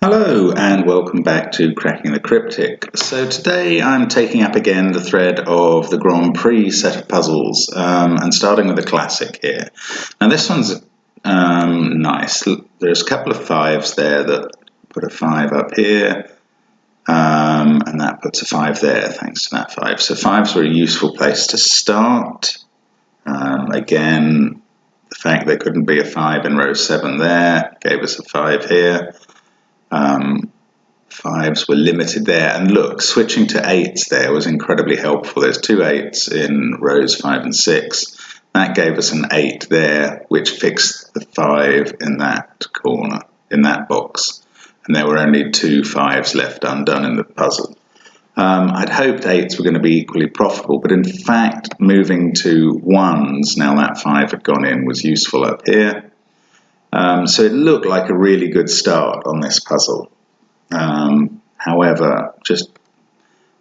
Hello and welcome back to Cracking the Cryptic. So today I'm taking up again the thread of the Grand Prix set of puzzles and starting with a classic here. Now this one's nice. There's a couple of fives there that put a 5 up here and that puts a 5 there thanks to that 5. So 5s were a useful place to start. Again, the fact there couldn't be a 5 in row 7 there gave us a 5 here. 5s were limited there, and look, switching to 8s there was incredibly helpful. There's 2 8s in rows 5 and 6. That gave us an 8 there, which fixed the 5 in that corner, in that box, and there were only 2 5s left undone in the puzzle. I'd hoped 8s were going to be equally profitable, but in fact moving to 1s, now that 5 had gone in, was useful up here. So it looked like a really good start on this puzzle. However, just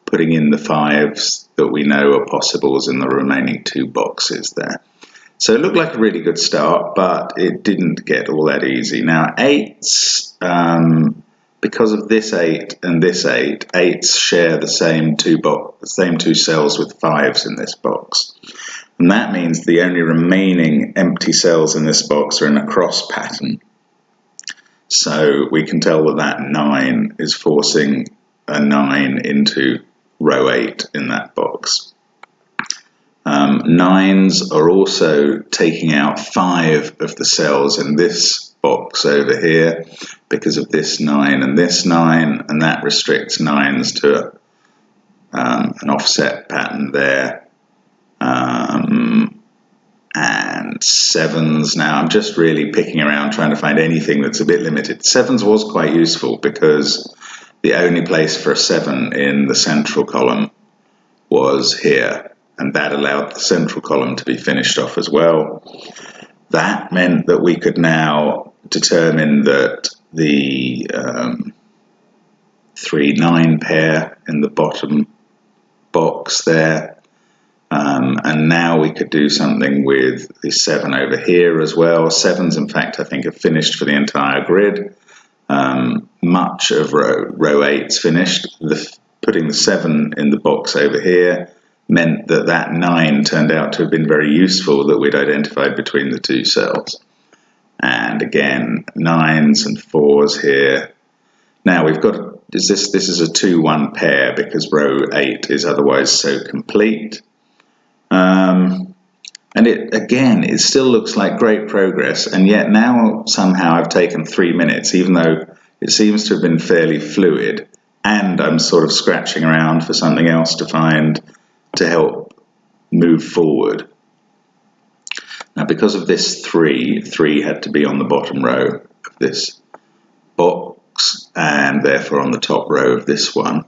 putting in the 5s that we know are possibles in the remaining 2 boxes there. So it looked like a really good start, but it didn't get all that easy. Now 8s, because of this 8 and this 8, 8s share the same two cells with 5s in this box. And that means the only remaining empty cells in this box are in a cross pattern. So we can tell that that 9 is forcing a 9 into row 8 in that box. 9s are also taking out 5 of the cells in this box over here because of this 9 and this 9, and that restricts 9s to an offset pattern there. And 7s, now I'm just really picking around trying to find anything that's a bit limited. 7s was quite useful because the only place for a 7 in the central column was here, and that allowed the central column to be finished off as well. That meant that we could now determine that the 3-9 pair in the bottom box there, and now we could do something with the 7 over here as well. 7s, in fact, I think are finished for the entire grid. Much of row 8's finished. Putting the 7 in the box over here meant that that 9 turned out to have been very useful that we'd identified between the 2 cells. And again, 9s and 4s here. Now we've got, this is a 2-1 pair because row 8 is otherwise so complete. And it still looks like great progress, and yet now somehow I've taken 3 minutes, even though it seems to have been fairly fluid, and I'm sort of scratching around for something else to find to help move forward. Now because of this 3 had to be on the bottom row of this box, and therefore on the top row of this one.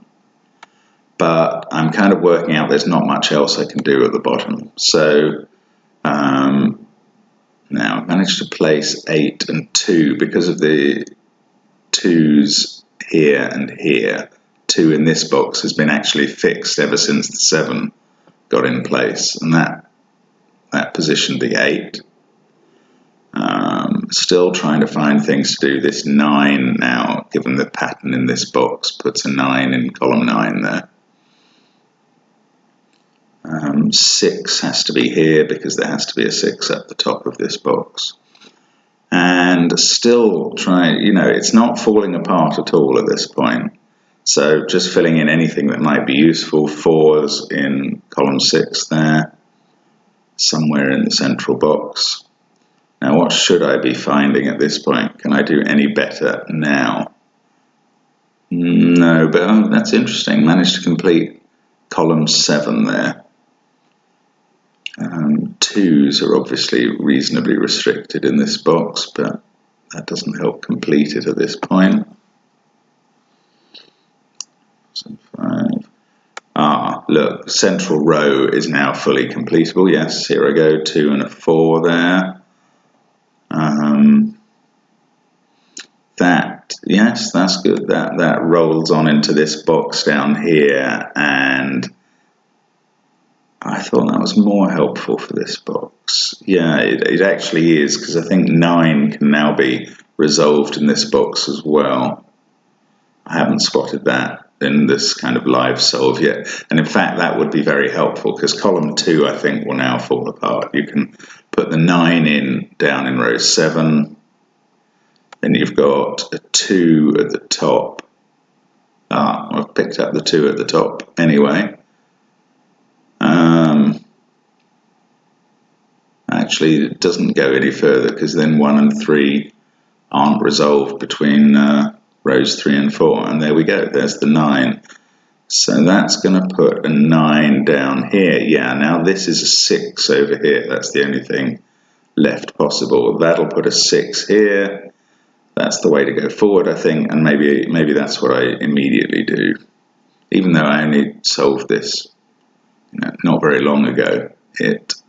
But I'm kind of working out there's not much else I can do at the bottom. So now I've managed to place 8 and 2 because of the 2s here and here. 2 in this box has been actually fixed ever since the 7 got in place, and that positioned the 8. Still trying to find things to do. This 9 now, given the pattern in this box, puts a 9 in column 9 there. 6 has to be here because there has to be a 6 at the top of this box. And still trying, it's not falling apart at all at this point. So just filling in anything that might be useful. 4s in column 6 there, somewhere in the central box. Now what should I be finding at this point? Can I do any better now? No, but that's interesting. Managed to complete column 7 there. 2s are obviously reasonably restricted in this box, but that doesn't help complete it at this point. So 5. Look, central row is now fully completable. Yes, here I go, 2 and a 4 there. Yes, that's good. That rolls on into this box down here, and I thought that was more helpful for this box. Yeah, it actually is, because I think 9 can now be resolved in this box as well. I haven't spotted that in this kind of live solve yet. And in fact, that would be very helpful because column 2, I think, will now fall apart. You can put the 9 in down in row 7. Then you've got a 2 at the top. I've picked up the 2 at the top anyway. Actually, it doesn't go any further because then 1 and 3 aren't resolved between rows 3 and 4. And there we go, there's the 9. So that's going to put a 9 down here. Yeah, now this is a 6 over here. That's the only thing left possible. That'll put a 6 here. That's the way to go forward, I think, and maybe that's what I immediately do. Even though I only solved this not very long ago, it's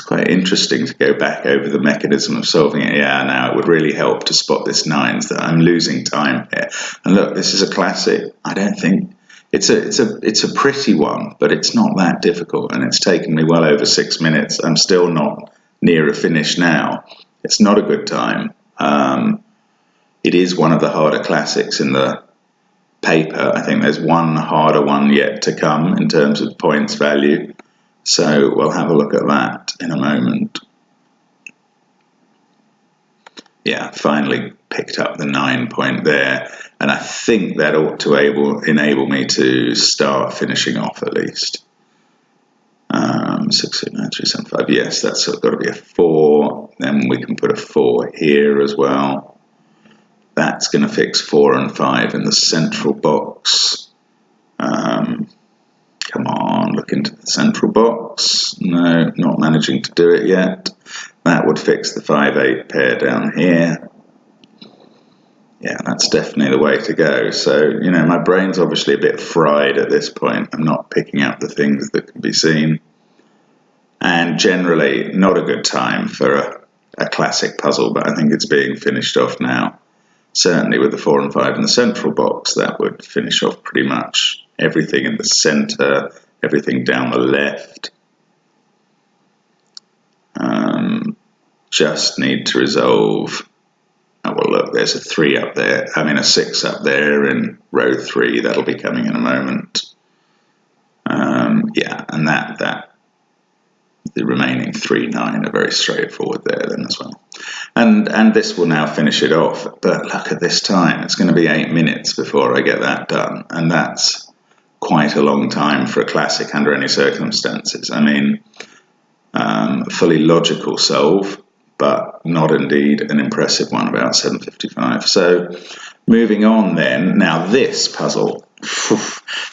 quite interesting to go back over the mechanism of solving it. Yeah, now it would really help to spot this 9s that I'm losing time here. And look, this is a classic. I don't think it's a pretty one, but it's not that difficult, and it's taken me well over 6 minutes. I'm still not near a finish now. It's not a good time. It is one of the harder classics in the paper. I think there's one harder one yet to come in terms of points value. So we'll have a look at that in a moment. Yeah, finally picked up the 9 point there. And I think that ought to enable me to start finishing off at least. 6, 8, 9, 3, 7, 5. Yes, that's got to be a 4. Then we can put a 4 here as well. That's going to fix 4 and 5 in the central box. Come on, look into the central box. No, not managing to do it yet. That would fix the 5-8 pair down here. Yeah, that's definitely the way to go. So, my brain's obviously a bit fried at this point. I'm not picking up the things that can be seen. And generally, not a good time for a classic puzzle, but I think it's being finished off now. Certainly with the 4 and 5 in the central box, that would finish off pretty much everything in the center, everything down the left. Just need to resolve. Oh, well, look, there's a 3 up there. A 6 up there in row 3. That'll be coming in a moment. Yeah, and the remaining 3, 9 are very straightforward there then as well. And this will now finish it off. But look at this time. It's going to be 8 minutes before I get that done. And that's quite a long time for a classic under any circumstances. Fully logical solve, but not indeed an impressive one, about 7:55. So moving on then. Now this puzzle,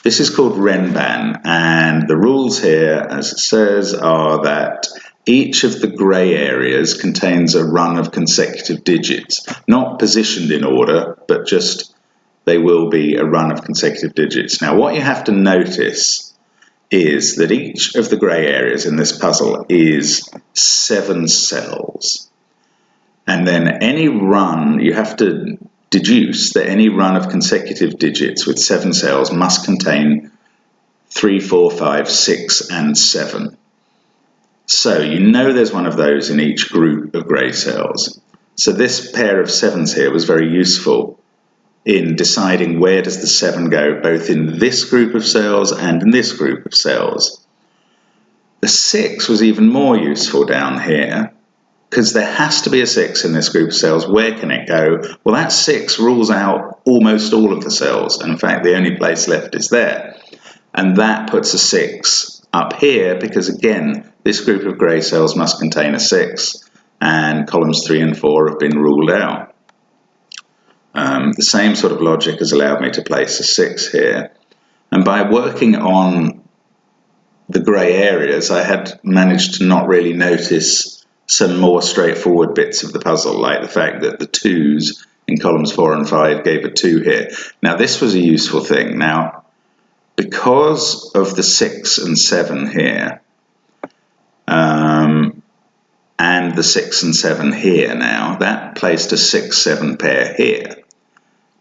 this is called Renban, and the rules here, as it says, are that each of the grey areas contains a run of consecutive digits, not positioned in order, but just they will be a run of consecutive digits. Now what you have to notice is that each of the grey areas in this puzzle is 7 cells. And then any run, you have to deduce that any run of consecutive digits with 7 cells must contain 3, 4, 5, 6, and 7. So there's one of those in each group of grey cells. So this pair of 7s here was very useful in deciding where does the 7 go, both in this group of cells and in this group of cells. The 6 was even more useful down here, because there has to be a 6 in this group of cells. Where can it go? Well, that 6 rules out almost all of the cells. In fact, the only place left is there. And that puts a 6 up here, because again, this group of grey cells must contain a 6, and columns 3 and 4 have been ruled out. The same sort of logic has allowed me to place a 6 here. And by working on the grey areas, I had managed to not really notice some more straightforward bits of the puzzle, like the fact that the 2s in columns 4 and 5 gave a 2 here. Now, this was a useful thing. Now, because of the 6 and 7 here, and the 6 and 7 here now, that placed a 6-7 pair here.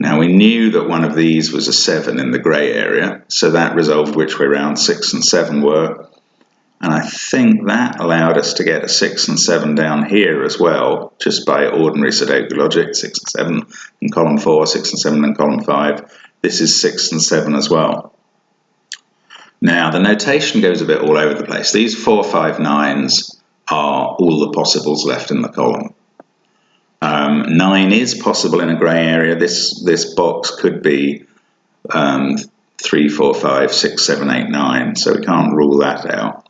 Now we knew that one of these was a 7 in the grey area, so that resolved which way round 6 and 7 were. And I think that allowed us to get a 6 and 7 down here as well, just by ordinary Sudoku logic, 6 and 7 in column 4, 6 and 7 in column 5. This is 6 and 7 as well. Now, the notation goes a bit all over the place. These 4, 5, 9s are all the possibles left in the column. 9 is possible in a grey area. This box could be 3, 4, 5, 6, 7, 8, 9, so we can't rule that out.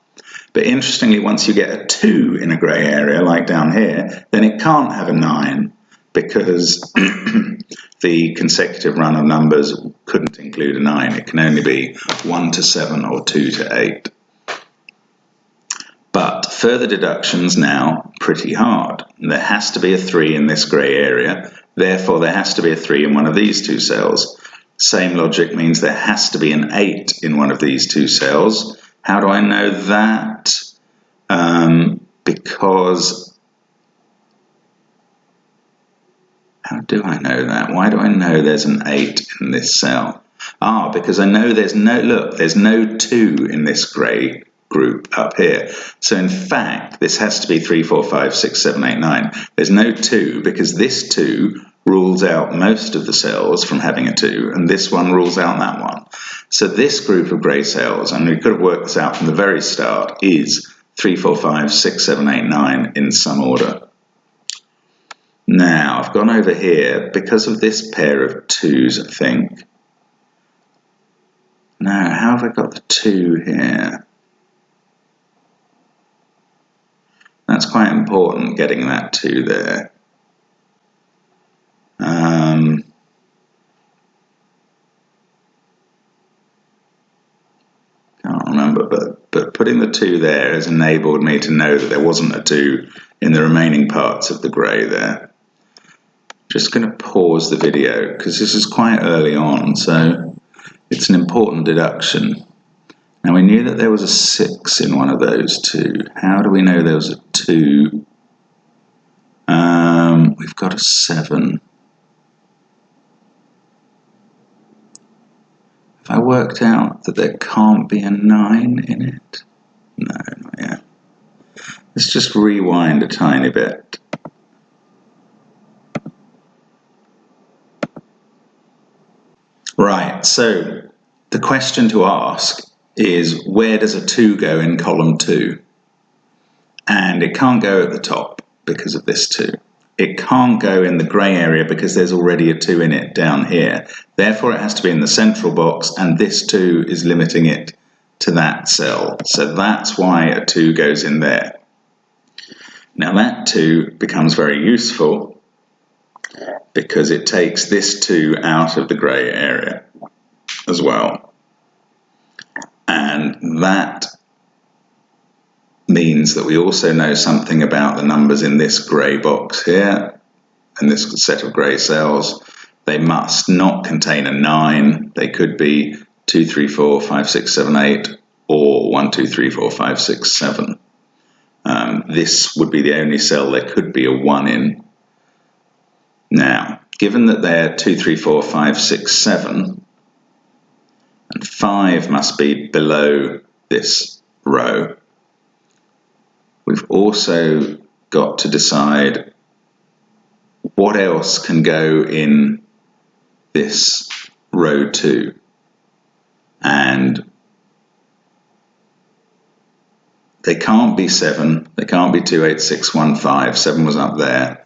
But interestingly, once you get a 2 in a grey area, like down here, then it can't have a 9 because the consecutive run of numbers couldn't include a 9. It can only be 1 to 7 or 2 to 8. But further deductions now, pretty hard. There has to be a 3 in this grey area, therefore there has to be a 3 in one of these two cells. Same logic means there has to be an 8 in one of these two cells. How do I know that? Because, how do I know that? Why do I know there's an 8 in this cell? Because I know there's no 2 in this grey group up here. So in fact, this has to be 3, 4, 5, 6, 7, 8, 9. There's no 2 because this 2 rules out most of the cells from having a 2, and this one rules out that one. So this group of grey cells, and we could have worked this out from the very start, is 3, 4, 5, 6, 7, 8, 9 in some order. Now, I've gone over here because of this pair of 2s, I think. Now, how have I got the 2 here? That's quite important, getting that 2 there. Can't remember, but putting the 2 there has enabled me to know that there wasn't a 2 in the remaining parts of the grey there. Just going to pause the video because this is quite early on, so it's an important deduction. Now we knew that there was a 6 in one of those 2. How do we know there was a 2? We've got a 7. Have I worked out that there can't be a 9 in it? No, not yet. Let's just rewind a tiny bit. Right, so the question to ask is, where does a 2 go in column 2? And it can't go at the top because of this 2. It can't go in the grey area because there's already a 2 in it down here. Therefore, it has to be in the central box, and this 2 is limiting it to that cell. So that's why a 2 goes in there. Now that 2 becomes very useful because it takes this 2 out of the grey area as well. And that means that we also know something about the numbers in this grey box here, and this set of grey cells. They must not contain a 9. They could be 2, 3, 4, 5, 6, 7, 8, or 1, 2, 3, 4, 5, 6, 7. This would be the only cell there could be a 1 in. Now, given that they're 2, 3, 4, 5, 6, 7, and 5 must be below this row, we've also got to decide what else can go in this row 2. And they can't be 7, they can't be 2, 8, 6, 1, 5, 7 was up there.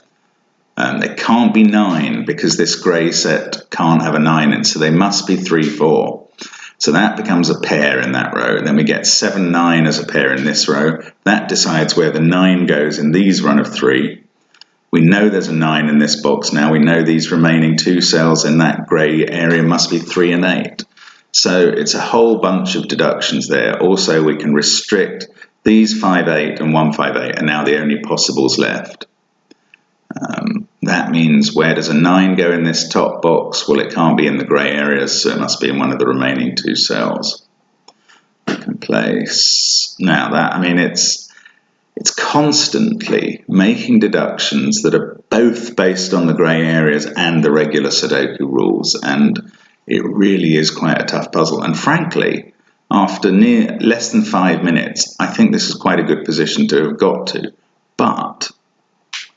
They can't be 9 because this grey set can't have a 9 in, so they must be 3, 4. So that becomes a pair in that row. And then we get 7, 9 as a pair in this row. That decides where the 9 goes in these run of 3. We know there's a 9 in this box now. We know these remaining 2 cells in that grey area must be 3 and 8. So it's a whole bunch of deductions there. Also, we can restrict these 5, 8 and 1, 5, 8 are now the only possibles left. That means, where does a 9 go in this top box? Well, it can't be in the grey areas, so it must be in one of the remaining 2 cells. We can place. Now that, I mean, it's constantly making deductions that are both based on the grey areas and the regular Sudoku rules, and it really is quite a tough puzzle. And frankly, After less than 5 minutes, I think this is quite a good position to have got to, but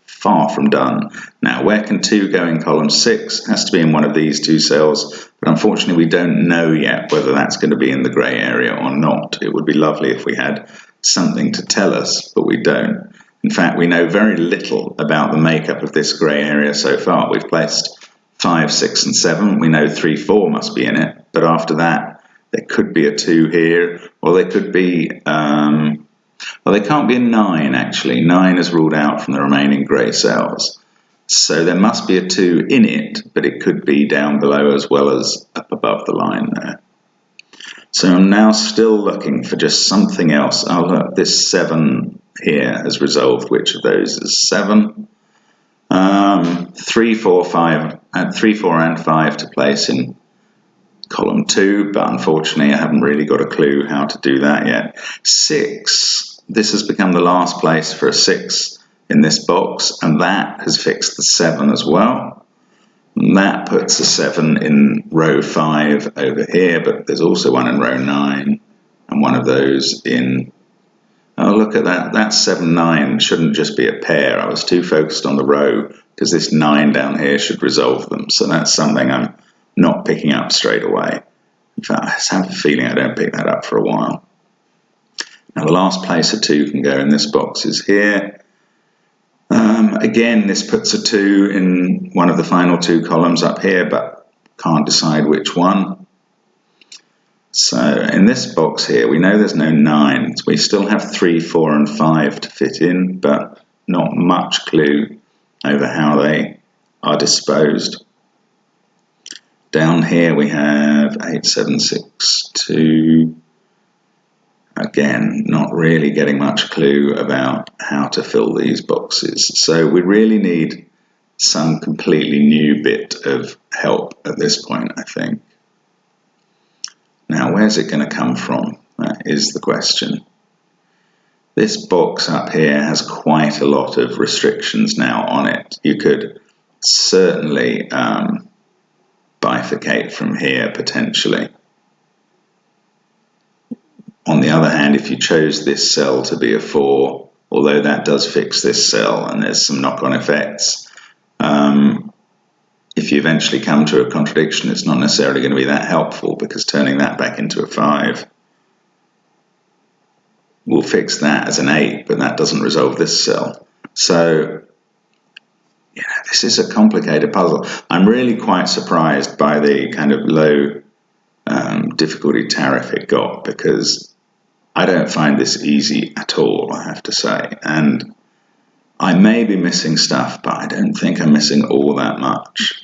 far from done. Now, where can 2 go in column 6? Has to be in one of these 2 cells, but unfortunately we don't know yet whether that's going to be in the grey area or not. It would be lovely if we had something to tell us, but we don't. In fact, we know very little about the makeup of this grey area so far. We've placed 5, 6 and 7. We know 3, 4 must be in it, but after that there could be a 2 here, or there could be well, there can't be a 9 actually. 9 is ruled out from the remaining grey cells. So there must be a 2 in it, but it could be down below as well as up above the line there. So I'm now still looking for just something else. Oh look, this 7 here has resolved. Which of those is 7? 3, 4, 5, and 3, 4 and 5 to place in column 2, but unfortunately I haven't really got a clue how to do that yet. 6, this has become the last place for a 6 in this box, and that has fixed the 7 as well. And that puts a 7 in row 5 over here, but there's also one in row 9, and one of those in... Oh, look at that, that 7, 9 shouldn't just be a pair. I was too focused on the row, because this 9 down here should resolve them, so that's something I'm not picking up straight away. In fact, I just have a feeling I don't pick that up for a while. Now the last place a 2 can go in this box is here. Again, this puts a 2 in one of the final 2 columns up here, but can't decide which one. So in this box here, we know there's no 9s. We still have 3, 4 and 5 to fit in, but not much clue over how they are disposed. Down here we have 8, 7, 6, 2. Again, not really getting much clue about how to fill these boxes. So we really need some completely new bit of help at this point, I think. Now, where's it going to come from? That is the question. This box up here has quite a lot of restrictions now on it. You could certainly bifurcate from here potentially. On the other hand, if you chose this cell to be a 4, although that does fix this cell and there's some knock-on effects, if you eventually come to a contradiction, it's not necessarily going to be that helpful, because turning that back into a 5 will fix that as an 8, but that doesn't resolve this cell. So, you know, this is a complicated puzzle. I'm really quite surprised by the kind of low difficulty tariff it got, because I don't find this easy at all, I have to say. And I may be missing stuff, but I don't think I'm missing all that much.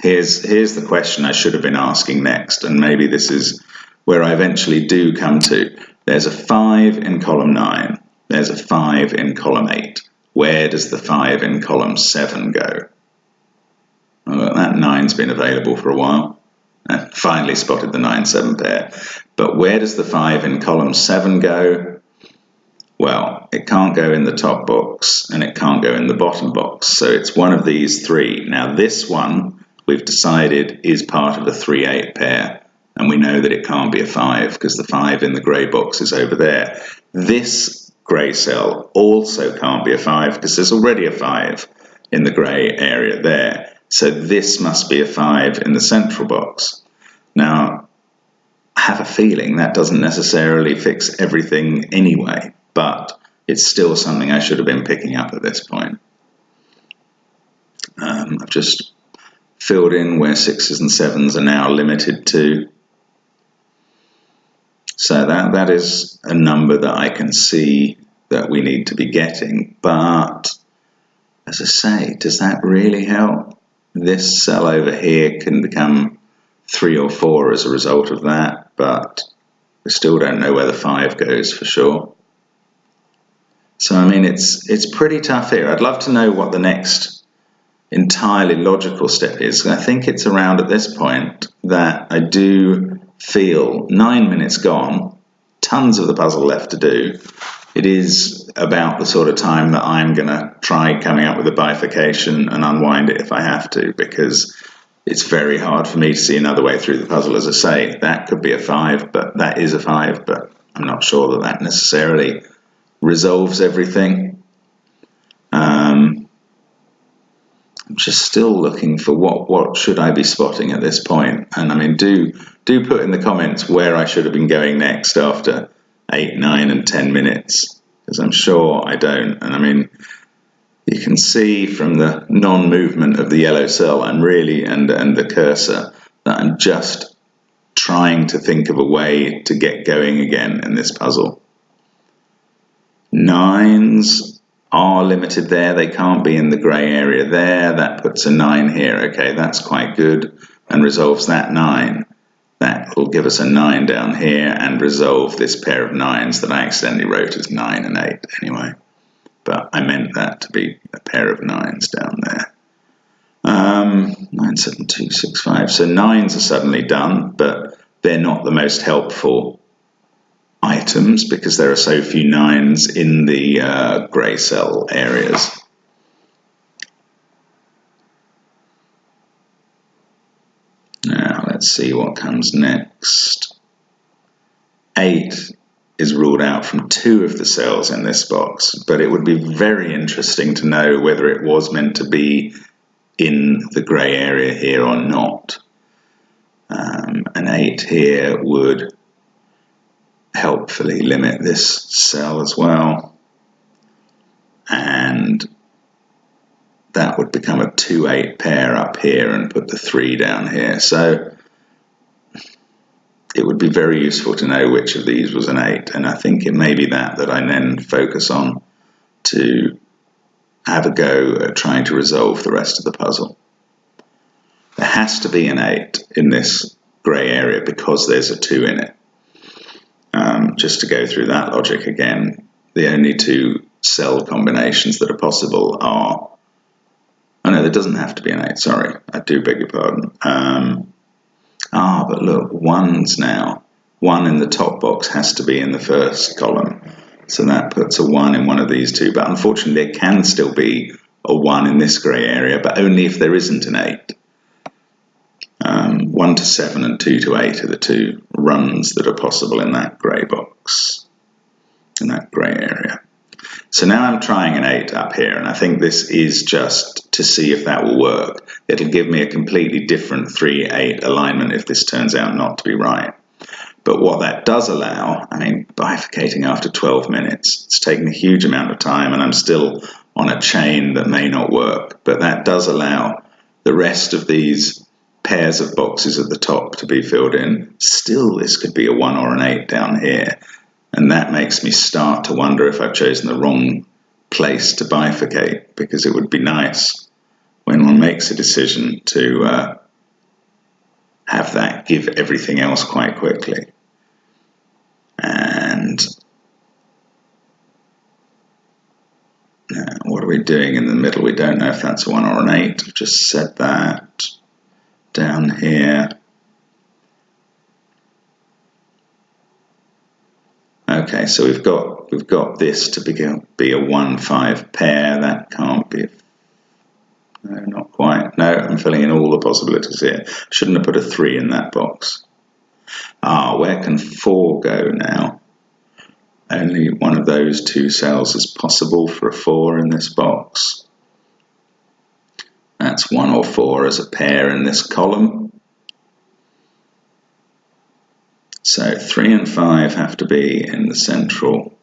Here's the question I should have been asking next, and maybe this is where I eventually do come to. There's a 5 in column 9. There's a 5 in column 8. Where does the 5 in column 7 go? Well, that 9's been available for a while. I finally spotted the 9-7 pair. But where does the 5 in column 7 go? Well, it can't go in the top box and it can't go in the bottom box. So it's one of these 3. Now this one we've decided is part of a 3-8 pair, and we know that it can't be a 5 because the 5 in the grey box is over there. This grey cell also can't be a 5 because there's already a 5 in the grey area there. So this must be a 5 in the central box. Now, I have a feeling that doesn't necessarily fix everything anyway, but it's still something I should have been picking up at this point. I've just filled in where 6s and 7s are now limited to. So that is a number that I can see that we need to be getting. But, as I say, does that really help? This cell over here can become 3 or 4 as a result of that, but we still don't know where the 5 goes for sure. So, I mean, it's pretty tough here. I'd love to know what the next entirely logical step is. I think it's around at this point that I do feel 9 minutes gone, tons of the puzzle left to do. It is about the sort of time that I'm going to try coming up with a bifurcation and unwind it if I have to, because it's very hard for me to see another way through the puzzle. As I say, that could be a 5, but that is a 5, but I'm not sure that that necessarily resolves everything. I'm just still looking for what should I be spotting at this point. And I mean, do put in the comments where I should have been going next after 8, 9 and 10 minutes, because I'm sure I don't. And I mean, you can see from the non-movement of the yellow cell, I'm really, and the cursor, that I'm just trying to think of a way to get going again in this puzzle. 9s are limited there, they can't be in the grey area there. That puts a 9 here. Okay, that's quite good, and resolves that 9. That will give us a 9 down here and resolve this pair of 9s that I accidentally wrote as 9 and 8 anyway. But I meant that to be a pair of 9s down there. 9, 7, 2, 6, 5. So 9s are suddenly done, but they're not the most helpful items because there are so few 9s in the grey cell areas. Now let's see what comes next. 8 is ruled out from 2 of the cells in this box, but it would be very interesting to know whether it was meant to be in the grey area here or not. An 8 here would helpfully limit this cell as well, and that would become a 2-8 pair up here and put the 3 down here. So it would be very useful to know which of these was an 8, and I think it may be that I then focus on to have a go at trying to resolve the rest of the puzzle. There has to be an 8 in this grey area because there's a 2 in it. Just to go through that logic again, the only 2 cell combinations that are possible are... Oh no, there doesn't have to be an 8, sorry, I do beg your pardon. But look, 1s now. 1 in the top box has to be in the first column. So that puts a 1 in one of these 2. But unfortunately, there can still be a 1 in this grey area, but only if there isn't an 8. 1 to 7 and 2 to 8 are the 2 runs that are possible in that grey box, in that grey area. So now I'm trying an 8 up here, and I think this is just to see if that will work. It'll give me a completely different 3-8 alignment if this turns out not to be right. But what that does allow, I mean, bifurcating after 12 minutes, it's taken a huge amount of time, and I'm still on a chain that may not work, but that does allow the rest of these pairs of boxes at the top to be filled in. Still, this could be a 1 or an 8 down here. And that makes me start to wonder if I've chosen the wrong place to bifurcate, because it would be nice when one makes a decision to have that give everything else quite quickly. And what are we doing in the middle? We don't know if that's a 1 or an 8. I've just said that. Down here. Okay, so we've got this to be a 1-5 pair. That can't be. No, not quite. No, I'm filling in all the possibilities here. Shouldn't have put a 3 in that box. Where can 4 go now? Only one of those 2 cells is possible for a 4 in this box. That's 1 or 4 as a pair in this column. So 3 and 5 have to be in the central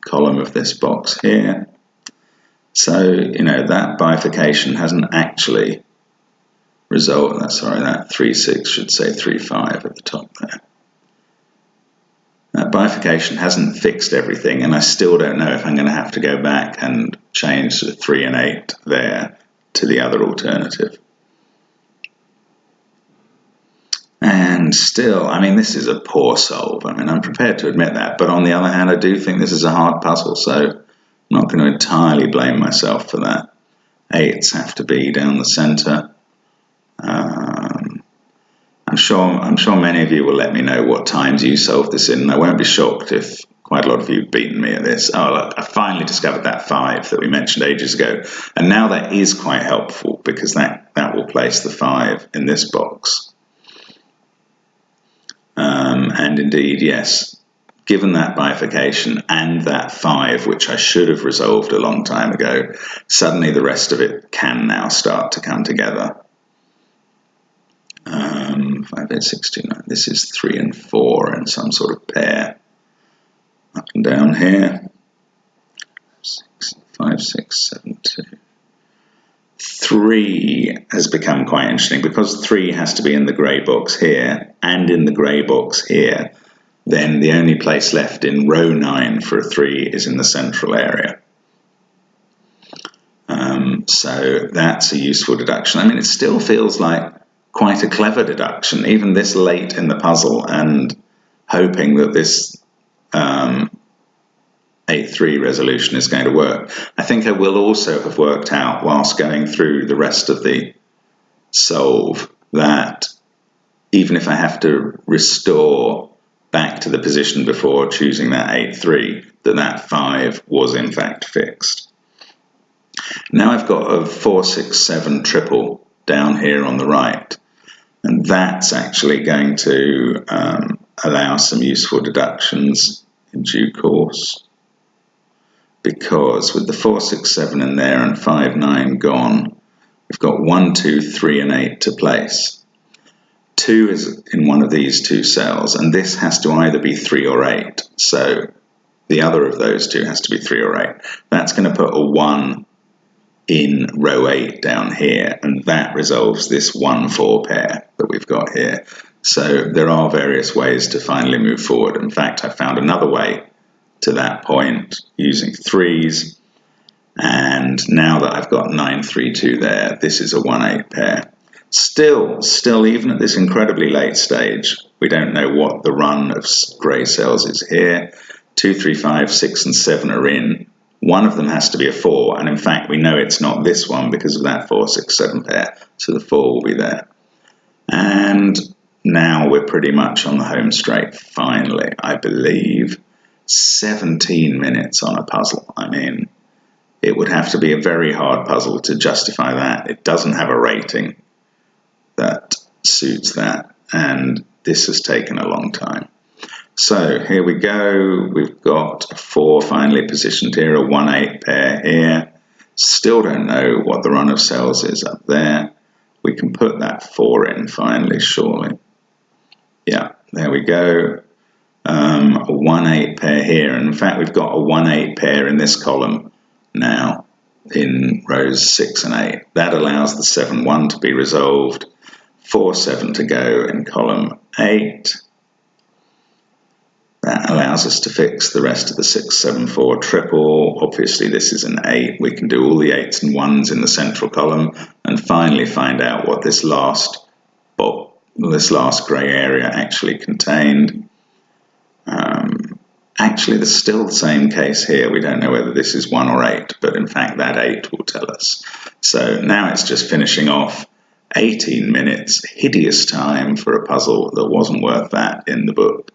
column of this box here. So, that bifurcation hasn't actually resulted. Sorry, that 3-6 should say 3-5 at the top there. That bifurcation hasn't fixed everything, and I still don't know if I'm going to have to go back and change the 3 and 8 there to the other alternative. And still, I mean, this is a poor solve. I mean, I'm prepared to admit that, but on the other hand, I do think this is a hard puzzle, so I'm not going to entirely blame myself for that. 8s have to be down the center. I'm sure many of you will let me know what times you solved this in, and I won't be shocked if quite a lot of you have beaten me at this. Oh, look, I finally discovered that 5 that we mentioned ages ago. And now that is quite helpful because that will place the 5 in this box. And indeed, yes, given that bifurcation and that 5, which I should have resolved a long time ago, suddenly the rest of it can now start to come together. 5, 8, 6, 2, 9. This is 3 and 4 in some sort of pair. Up and down here. 6, 5, 6, 7, 2. 3 has become quite interesting because 3 has to be in the grey box here and in the grey box here. Then the only place left in row 9 for a 3 is in the central area. So that's a useful deduction. I mean, it still feels like quite a clever deduction, even this late in the puzzle, and hoping that this 8-3 resolution is going to work. I think I will also have worked out whilst going through the rest of the solve that even if I have to restore back to the position before choosing that 8-3, that 5 was in fact fixed. Now I've got a 4, 6, 7 triple down here on the right, and that's actually going to allow some useful deductions in due course, because with the 4, 6, 7 in there and 5, 9 gone, we've got 1, 2, 3 and 8 to place. 2 is in one of these 2 cells, and this has to either be 3 or 8, so the other of those 2 has to be 3 or 8. That's going to put a 1 in row 8 down here, and that resolves this 1-4 pair that we've got here. So there are various ways to finally move forward. In fact, I found another way to that point using 3s, and now that I've got 9, 3, 2 there, this is a 1-8 pair. Still, even at this incredibly late stage, we don't know what the run of grey cells is here. 2, 3, 5, 6 and 7 are in. One of them has to be a 4, and in fact we know it's not this one because of that 4, 6, 7 pair, so the 4 will be there. And now we're pretty much on the home straight, finally, I believe. 17 minutes on a puzzle. I mean, it would have to be a very hard puzzle to justify that. It doesn't have a rating that suits that, and this has taken a long time. So here we go, we've got a 4 finally positioned here, a 1-8 pair here. Still don't know what the run of cells is up there. We can put that 4 in finally, surely. Yeah, there we go. A 1-8 pair here, and in fact we've got a 1-8 pair in this column now in rows 6 and 8. That allows the 7-1 to be resolved, 4-7 to go in column 8. That allows us to fix the rest of the 6-7-4 triple. Obviously this is an 8. We can do all the 8s and 1s in the central column and finally find out what this last grey area actually contained. Actually, there's still the same case here. We don't know whether this is 1 or 8, but in fact that 8 will tell us. So now it's just finishing off 18 minutes, hideous time for a puzzle that wasn't worth that in the book.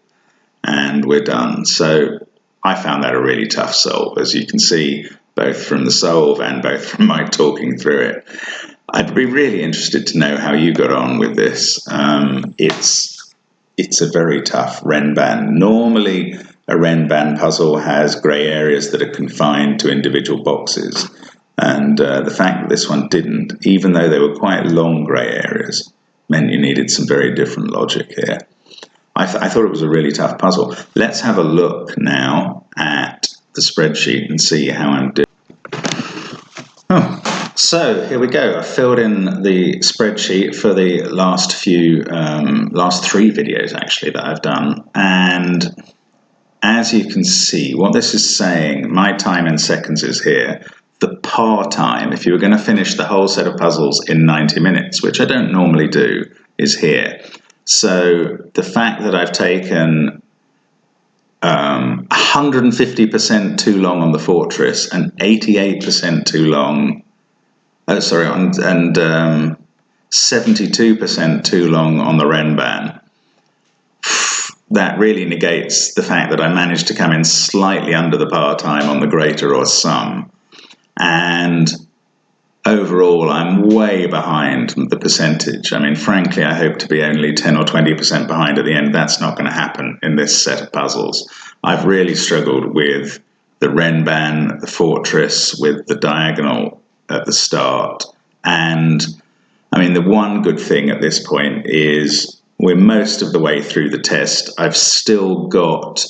And we're done. So I found that a really tough solve, as you can see, both from the solve and both from my talking through it. I'd be really interested to know how you got on with this. It's a very tough Renban. Normally, a Renban puzzle has grey areas that are confined to individual boxes. And the fact that this one didn't, even though they were quite long grey areas, meant you needed some very different logic here. I thought it was a really tough puzzle. Let's have a look now at the spreadsheet and see how I'm doing. Oh, so here we go. I filled in the spreadsheet for the last 3 videos actually that I've done, and as you can see, what this is saying, my time in seconds is here. The par time, if you were going to finish the whole set of puzzles in 90 minutes, which I don't normally do, is here. So the fact that I've taken 150% too long on the fortress and 88% too long, and 72% too long on the Renban. that really negates the fact that I managed to come in slightly under the par time on the greater or sum. And overall, I'm way behind the percentage. I mean, frankly, I hope to be only 10 or 20% behind at the end. That's not going to happen in this set of puzzles. I've really struggled with the Renban, the fortress, with the diagonal at the start. And I mean, the one good thing at this point is we're most of the way through the test. I've still got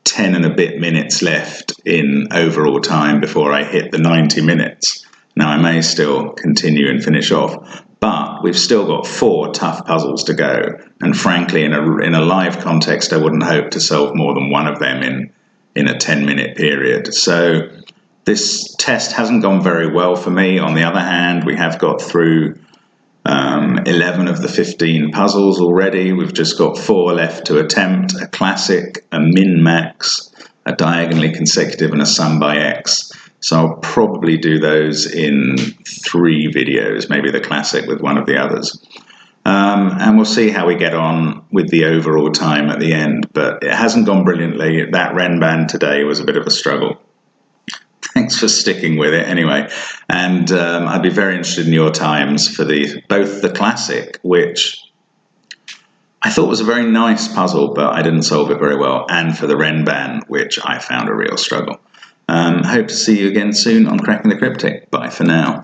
10 and a bit minutes left in overall time before I hit the 90 minutes. Now, I may still continue and finish off, but we've still got 4 tough puzzles to go. And frankly, in a live context, I wouldn't hope to solve more than one of them in a 10-minute period. So this test hasn't gone very well for me. On the other hand, we have got through 11 of the 15 puzzles already. We've just got 4 left to attempt: a classic, a min-max, a diagonally consecutive, and a sum by x. So I'll probably do those in 3 videos, maybe the classic with one of the others. And we'll see how we get on with the overall time at the end. But it hasn't gone brilliantly. That Renban today was a bit of a struggle. Thanks for sticking with it anyway. And I'd be very interested in your times for both the classic, which I thought was a very nice puzzle, but I didn't solve it very well, and for the Renban, which I found a real struggle. Hope to see you again soon on Cracking the Cryptic. Bye for now.